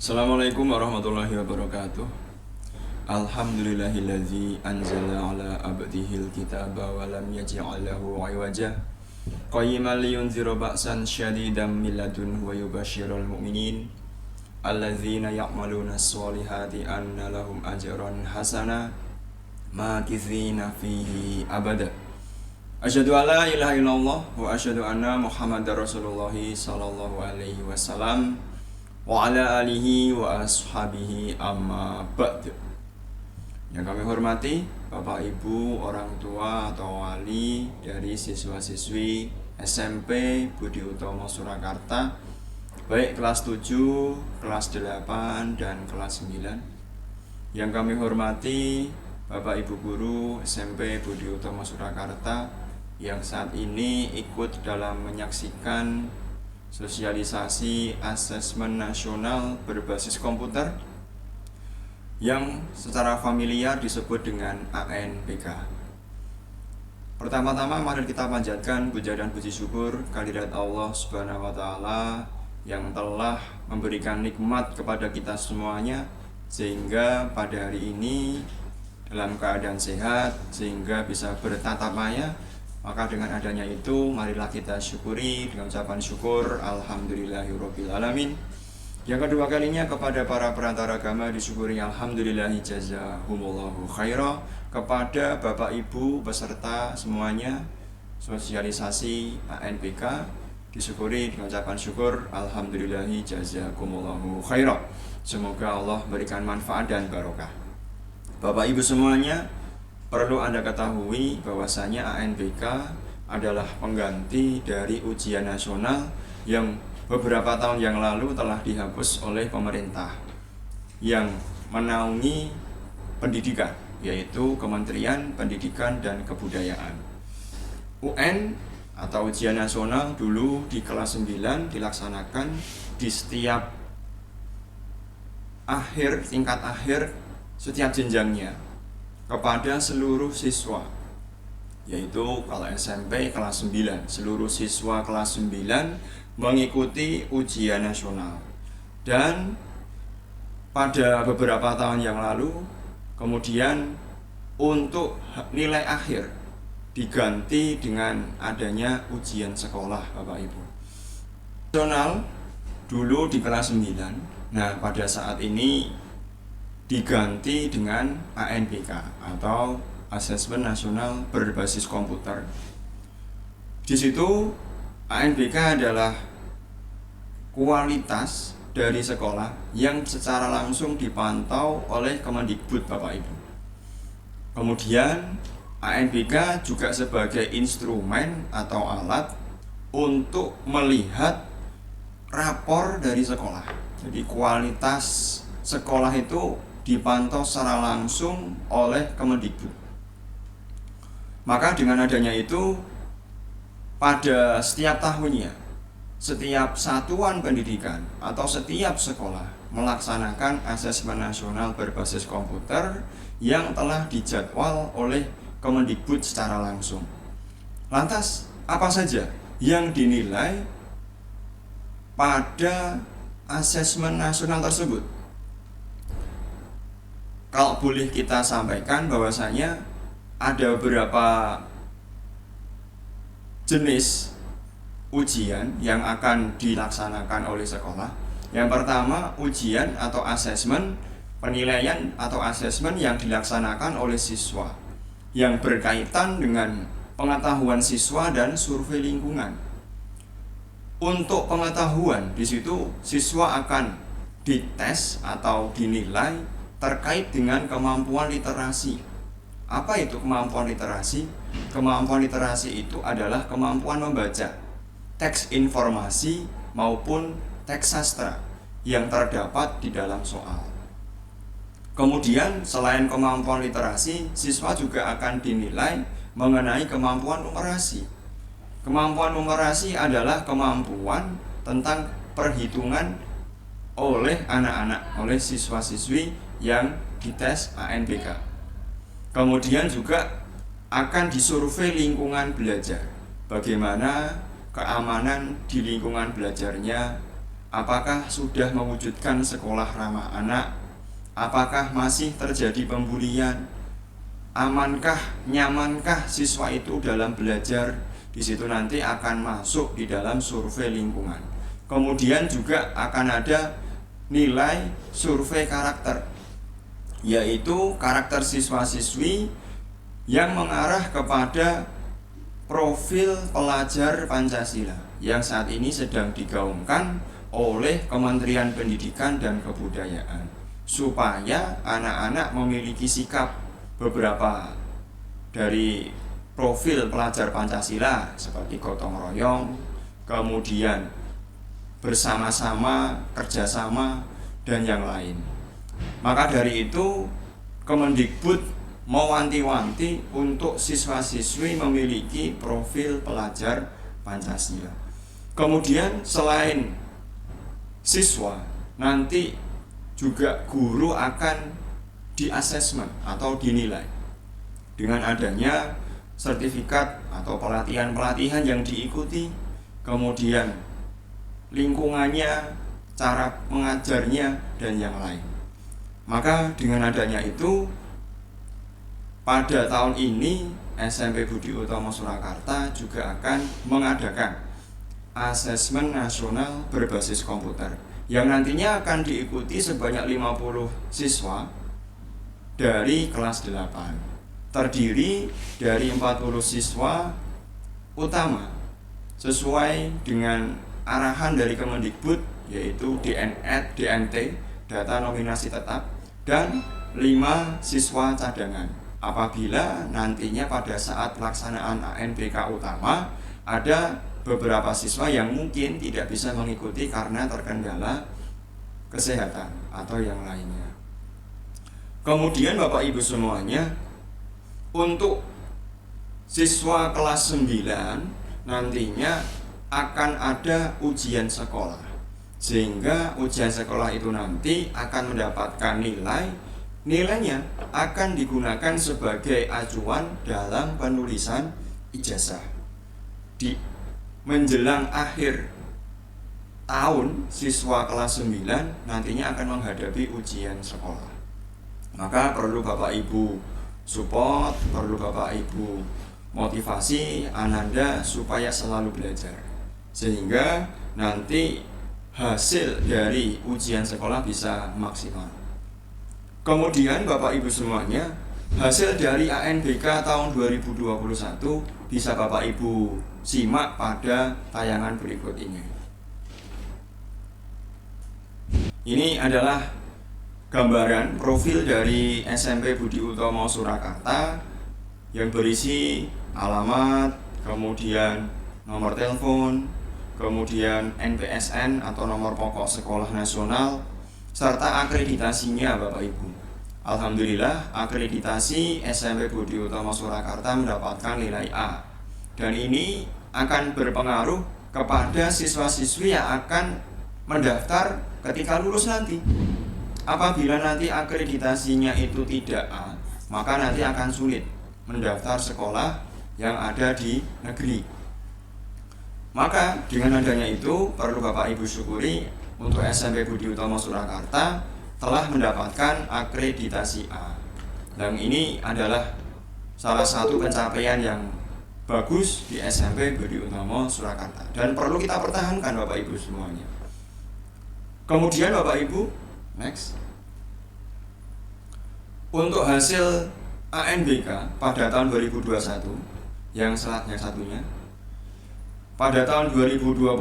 Assalamualaikum warahmatullahi wabarakatuh. Alhamdulillahilladzi anzala ala abdihil kitaba wa lam yaj'al lahu 'iwaja qayyiman liyunzira ba'san syadidan min ladunhu wa yubashshiral mu'minin alladzina ya'maluna sholihati anna lahum ajran hasana makithina fihi abada. Asyhadu an la ilaha illallah wa asyhadu anna Muhammadar Rasulullah sallallahu alaihi wasallam wa ala alihi wa ashabihi amma ba'd. Yang kami hormati Bapak Ibu, orang tua atau wali dari siswa-siswi SMP Budi Utomo Surakarta, baik kelas 7, kelas 8, dan kelas 9. Yang kami hormati Bapak Ibu guru SMP Budi Utomo Surakarta yang saat ini ikut dalam menyaksikan sosialisasi asesmen nasional berbasis komputer yang secara familiar disebut dengan ANPK. Pertama-tama mari kita panjatkan puja dan puji syukur kehadirat Allah Subhanahu wa taala yang telah memberikan nikmat kepada kita semuanya sehingga pada hari ini dalam keadaan sehat sehingga bisa bertatap maya. Maka dengan adanya itu marilah kita syukuri dengan ucapan syukur alhamdulillahirabbil alamin. Yang kedua kalinya kepada para perantara agama disyukuri alhamdulillahi jazahumullahu khaira, kepada Bapak Ibu peserta semuanya sosialisasi ANPK disyukuri dengan ucapan syukur alhamdulillahi jazakumullahu khaira. Semoga Allah berikan manfaat dan barokah. Bapak Ibu semuanya, perlu Anda ketahui bahwasanya ANPK adalah pengganti dari ujian nasional yang beberapa tahun yang lalu telah dihapus oleh pemerintah yang menaungi pendidikan, yaitu Kementerian Pendidikan dan Kebudayaan. UN atau ujian nasional dulu di kelas 9 dilaksanakan di setiap tingkat akhir setiap jenjangnya kepada seluruh siswa, yaitu kalau SMP kelas 9, seluruh siswa kelas 9 mengikuti ujian nasional. Dan pada beberapa tahun yang lalu kemudian untuk nilai akhir diganti dengan adanya ujian sekolah, Bapak Ibu. Nasional dulu di kelas 9, nah pada saat ini diganti dengan ANPK atau Asesmen Nasional Berbasis Komputer. Di situ ANPK adalah kualitas dari sekolah yang secara langsung dipantau oleh Kemendikbud, Bapak Ibu. Kemudian ANPK juga sebagai instrumen atau alat untuk melihat rapor dari sekolah. Jadi kualitas sekolah itu dipantau secara langsung oleh Kemendikbud. Maka dengan adanya itu, pada setiap tahunnya, setiap satuan pendidikan atau setiap sekolah melaksanakan asesmen nasional berbasis komputer yang telah dijadwal oleh Kemendikbud secara langsung. Lantas, apa saja yang dinilai pada asesmen nasional tersebut? Kalau boleh kita sampaikan bahwasanya ada beberapa jenis ujian yang akan dilaksanakan oleh sekolah. Yang pertama, ujian atau asesmen penilaian atau asesmen yang dilaksanakan oleh siswa yang berkaitan dengan pengetahuan siswa dan survei lingkungan. Untuk pengetahuan, di situ siswa akan dites atau dinilai terkait dengan kemampuan literasi. Apa itu kemampuan literasi? Kemampuan literasi itu adalah kemampuan membaca teks informasi maupun teks sastra yang terdapat di dalam soal. Kemudian selain kemampuan literasi, siswa juga akan dinilai mengenai kemampuan numerasi. Kemampuan numerasi adalah kemampuan tentang perhitungan oleh anak-anak, oleh siswa-siswi yang dites ANPK. Kemudian juga akan disurvei lingkungan belajar. Bagaimana keamanan di lingkungan belajarnya, Apakah sudah mewujudkan sekolah ramah anak? Apakah masih terjadi pembulian? Amankah, nyamankah siswa itu dalam belajar? Di situ nanti akan masuk di dalam survei lingkungan. Kemudian juga akan ada nilai survei karakter, yaitu karakter siswa-siswi yang mengarah kepada profil pelajar Pancasila yang saat ini sedang digaungkan oleh Kementerian Pendidikan dan Kebudayaan, supaya anak-anak memiliki sikap beberapa dari profil pelajar Pancasila seperti gotong royong, kemudian bersama-sama, kerjasama, dan yang lain. Maka dari itu Kemendikbud mewanti-wanti untuk siswa-siswi memiliki profil pelajar Pancasila. Kemudian selain siswa, nanti juga guru akan di-assessment atau dinilai dengan adanya sertifikat atau pelatihan-pelatihan yang diikuti, kemudian lingkungannya, cara mengajarnya, dan yang lain. Maka dengan adanya itu, pada tahun ini SMP Budi Utomo Surakarta juga akan mengadakan asesmen nasional berbasis komputer yang nantinya akan diikuti sebanyak 50 siswa dari kelas 8, terdiri dari 40 siswa utama sesuai dengan arahan dari Kemendikbud, yaitu DNT, data nominasi tetap, dan 5 siswa cadangan. Apabila nantinya pada saat pelaksanaan ANBK utama ada beberapa siswa yang mungkin tidak bisa mengikuti karena terkendala kesehatan atau yang lainnya. Kemudian Bapak Ibu semuanya, untuk siswa kelas 9 nantinya akan ada ujian sekolah, sehingga ujian sekolah itu nanti akan mendapatkan nilainya akan digunakan sebagai acuan dalam penulisan ijazah. Di menjelang akhir tahun, siswa kelas 9 nantinya akan menghadapi ujian sekolah. Maka perlu Bapak Ibu support, perlu Bapak Ibu motivasi Ananda supaya selalu belajar, sehingga nanti hasil dari ujian sekolah bisa maksimal. Kemudian Bapak Ibu semuanya, hasil dari ANBK tahun 2021 bisa Bapak Ibu simak pada tayangan berikut ini. Ini adalah gambaran profil dari SMP Budi Utomo Surakarta yang berisi alamat, kemudian nomor telepon, kemudian NPSN atau nomor pokok sekolah nasional, serta akreditasinya Bapak Ibu. Alhamdulillah, akreditasi SMP Budi Utomo Surakarta mendapatkan nilai A, dan ini akan berpengaruh kepada siswa-siswi yang akan mendaftar ketika lulus nanti. Apabila nanti akreditasinya itu tidak A, maka nanti akan sulit mendaftar sekolah yang ada di negeri. Maka dengan adanya itu perlu Bapak Ibu syukuri untuk SMP Budi Utomo Surakarta telah mendapatkan akreditasi A. Dan ini adalah salah satu pencapaian yang bagus di SMP Budi Utomo Surakarta dan perlu kita pertahankan Bapak Ibu semuanya. Kemudian Bapak Ibu, next. Untuk hasil ANBK pada tahun 2021 yang satunya, pada tahun 2021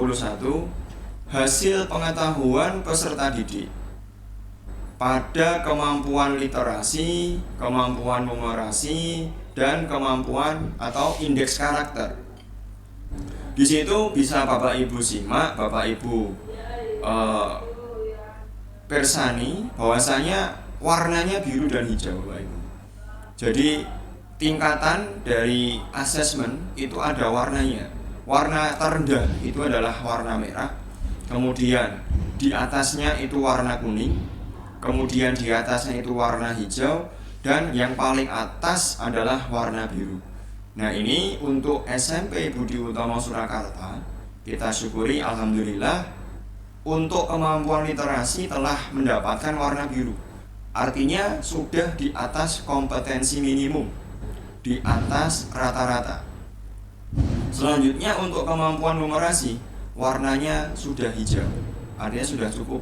hasil pengetahuan peserta didik pada kemampuan literasi, kemampuan numerasi, dan kemampuan atau indeks karakter. Di situ bisa Bapak Ibu simak, Bapak Ibu persani bahwasanya warnanya biru dan hijau, Bapak Ibu. Jadi tingkatan dari asesmen itu ada warnanya. Warna terendah itu adalah warna merah, kemudian di atasnya itu warna kuning, kemudian di atasnya itu warna hijau, dan yang paling atas adalah warna biru. Nah, ini untuk SMP Budi Utomo Surakarta, kita syukuri alhamdulillah untuk kemampuan literasi telah mendapatkan warna biru. Artinya sudah di atas kompetensi minimum, di atas rata-rata. Selanjutnya untuk kemampuan numerasi, warnanya sudah hijau. Artinya sudah cukup,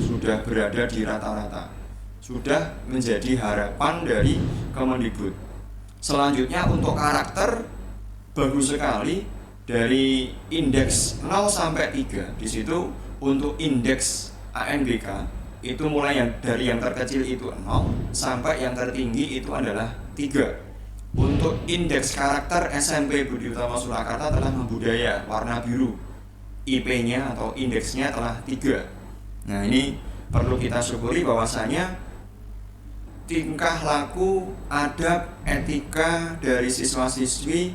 sudah berada di rata-rata, sudah menjadi harapan dari Kemendikbud. Selanjutnya untuk karakter, bagus sekali, dari indeks 0 sampai 3. Di situ untuk indeks ANBK itu mulai dari yang terkecil itu 0 sampai yang tertinggi itu adalah 3. Untuk indeks karakter SMP Budi Utama Surakarta telah membudaya, warna biru. IP-nya atau indeksnya telah 3. Nah, ini perlu kita syukuri bahwasanya tingkah laku, adab, etika dari siswa-siswi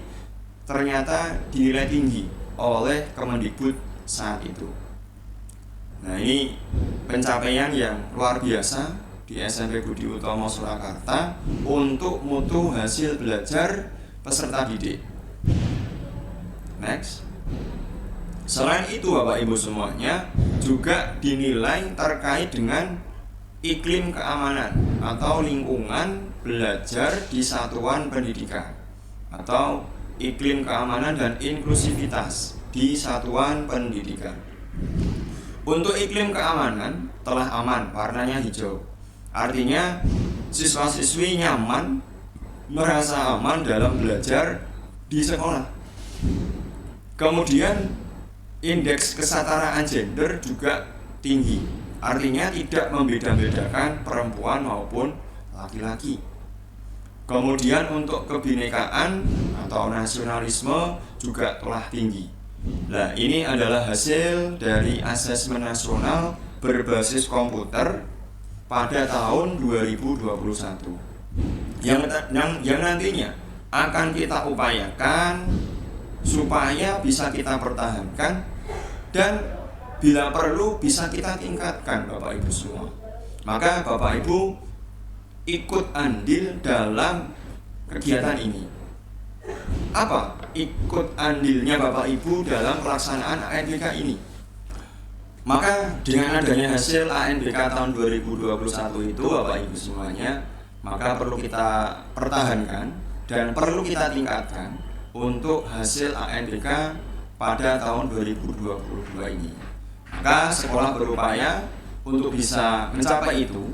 ternyata dinilai tinggi oleh Kemendikbud saat itu. Nah, ini pencapaian yang luar biasa di SMP Budi Utama Surakarta untuk mutu hasil belajar peserta didik. Next. Selain itu Bapak Ibu semuanya juga dinilai terkait dengan iklim keamanan atau lingkungan belajar di satuan pendidikan atau iklim keamanan dan inklusivitas di satuan pendidikan. Untuk iklim keamanan telah aman, warnanya hijau. Artinya siswa-siswi nyaman, merasa aman dalam belajar di sekolah. Kemudian indeks kesetaraan gender juga tinggi. Artinya tidak membeda-bedakan perempuan maupun laki-laki. Kemudian untuk kebinekaan atau nasionalisme juga telah tinggi. Nah, ini adalah hasil dari asesmen nasional berbasis komputer pada tahun 2021 yang nantinya akan kita upayakan supaya bisa kita pertahankan dan bila perlu bisa kita tingkatkan Bapak Ibu semua. Maka Bapak Ibu ikut andil dalam kegiatan ini. Apa ikut andilnya Bapak Ibu dalam pelaksanaan ANBK ini? Maka dengan adanya hasil ANBK tahun 2021 itu Bapak Ibu semuanya, maka perlu kita pertahankan dan perlu kita tingkatkan untuk hasil ANBK pada tahun 2022 ini. Maka sekolah berupaya untuk bisa mencapai itu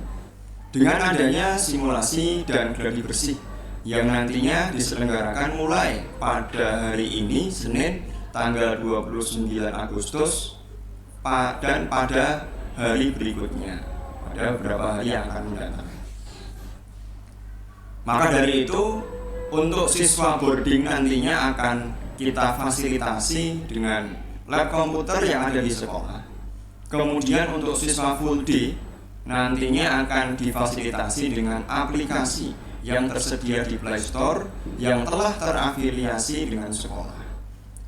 dengan adanya simulasi dan gladi bersih yang nantinya diselenggarakan mulai pada hari ini Senin tanggal 29 Agustus dan pada hari berikutnya, pada beberapa hari yang akan mendatang. Maka dari itu untuk siswa boarding nantinya akan kita fasilitasi dengan lab komputer yang ada di sekolah. Kemudian untuk siswa full day nantinya akan difasilitasi dengan aplikasi yang tersedia di Play Store yang telah terafiliasi dengan sekolah.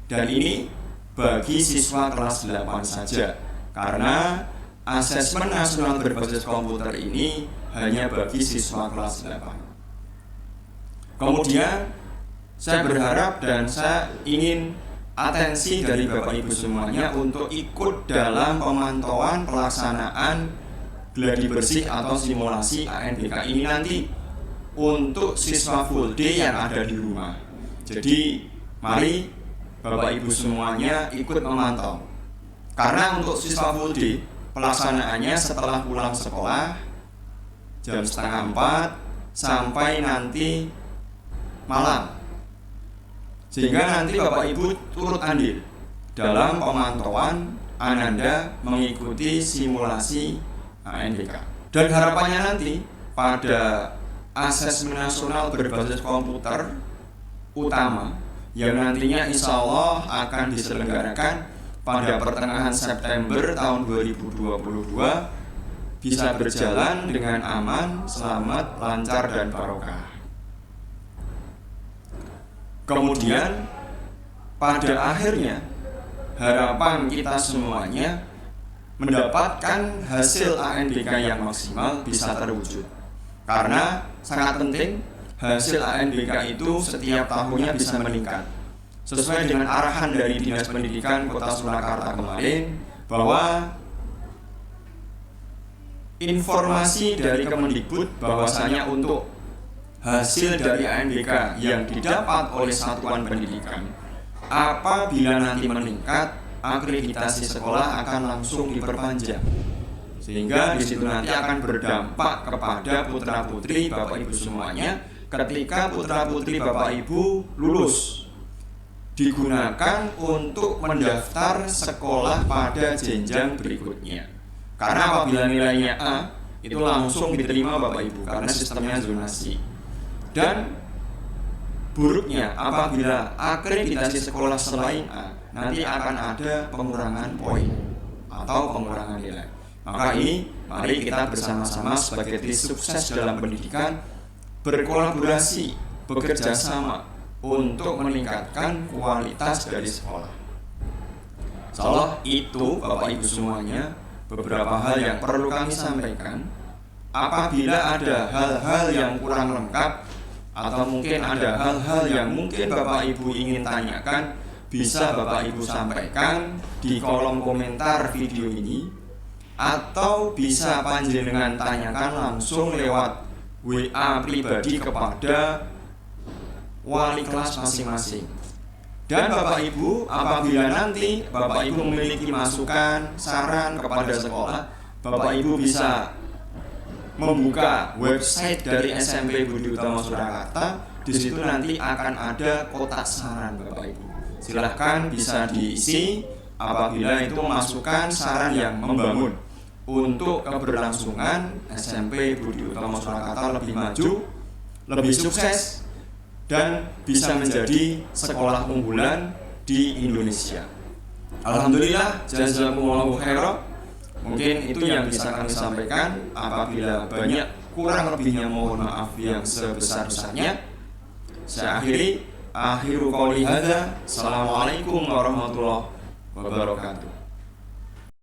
Dan ini bagi siswa kelas 8 saja, karena asesmen nasional berbasis komputer ini hanya bagi siswa kelas 8. Kemudian saya berharap dan saya ingin atensi dari Bapak Ibu semuanya untuk ikut dalam pemantauan pelaksanaan gladi bersih atau simulasi ANBK ini nanti untuk siswa full day yang ada di rumah. Jadi mari Bapak Ibu semuanya ikut memantau. Karena untuk siswa full day pelaksanaannya setelah pulang sekolah jam 3:30 sampai nanti malam. Sehingga nanti Bapak Ibu turut andil dalam pemantauan Ananda mengikuti simulasi ANBK. Dan harapannya nanti pada asesmen nasional berbasis komputer utama yang nantinya insya Allah akan diselenggarakan pada pertengahan September tahun 2022 bisa berjalan dengan aman, selamat, lancar, dan barokah. Kemudian pada akhirnya harapan kita semuanya mendapatkan hasil ANBK yang maksimal bisa terwujud. Karena sangat penting hasil ANBK itu setiap tahunnya bisa meningkat. Sesuai dengan arahan dari Dinas Pendidikan Kota Surakarta kemarin bahwa informasi dari Kemendikbud bahwasanya untuk hasil dari ANBK yang didapat oleh satuan pendidikan, apabila nanti meningkat, akreditasi sekolah akan langsung diperpanjang, sehingga di situ nanti akan berdampak kepada putra-putri Bapak Ibu semuanya. Ketika putra-putri Bapak Ibu lulus, digunakan untuk mendaftar sekolah pada jenjang berikutnya. Karena apabila nilainya A, itu langsung diterima Bapak Ibu karena sistemnya zonasi. Dan buruknya apabila akreditasi sekolah selain A, nanti akan ada pengurangan poin atau pengurangan nilai. Maka ini mari kita bersama-sama sebagai tim sukses dalam pendidikan berkolaborasi, bekerja sama untuk meningkatkan kualitas dari sekolah. Insyaallah itu Bapak Ibu semuanya beberapa hal yang perlu kami sampaikan. Apabila ada hal-hal yang kurang lengkap atau mungkin ada hal-hal yang mungkin Bapak Ibu ingin tanyakan, bisa Bapak Ibu sampaikan di kolom komentar video ini, atau bisa panjenengan tanyakan langsung lewat WA pribadi kepada wali kelas masing-masing. Dan Bapak Ibu, apabila nanti Bapak Ibu memiliki masukan, saran kepada sekolah, Bapak Ibu bisa membuka website dari SMP Budi Utomo Surakarta. Di situ nanti akan ada kotak saran Bapak Ibu. Silahkan bisa diisi apabila itu masukan saran yang membangun untuk keberlangsungan SMP Budi Utomo Surakarta lebih maju, lebih sukses, dan bisa menjadi sekolah unggulan di Indonesia. Alhamdulillah, jazakumullahu khairan. Mungkin itu yang bisa kami sampaikan. Apabila banyak kurang lebihnya mohon maaf yang sebesar-besarnya. Saya akhiru qouli hadza. Assalamualaikum warahmatullahi wabarakatuh.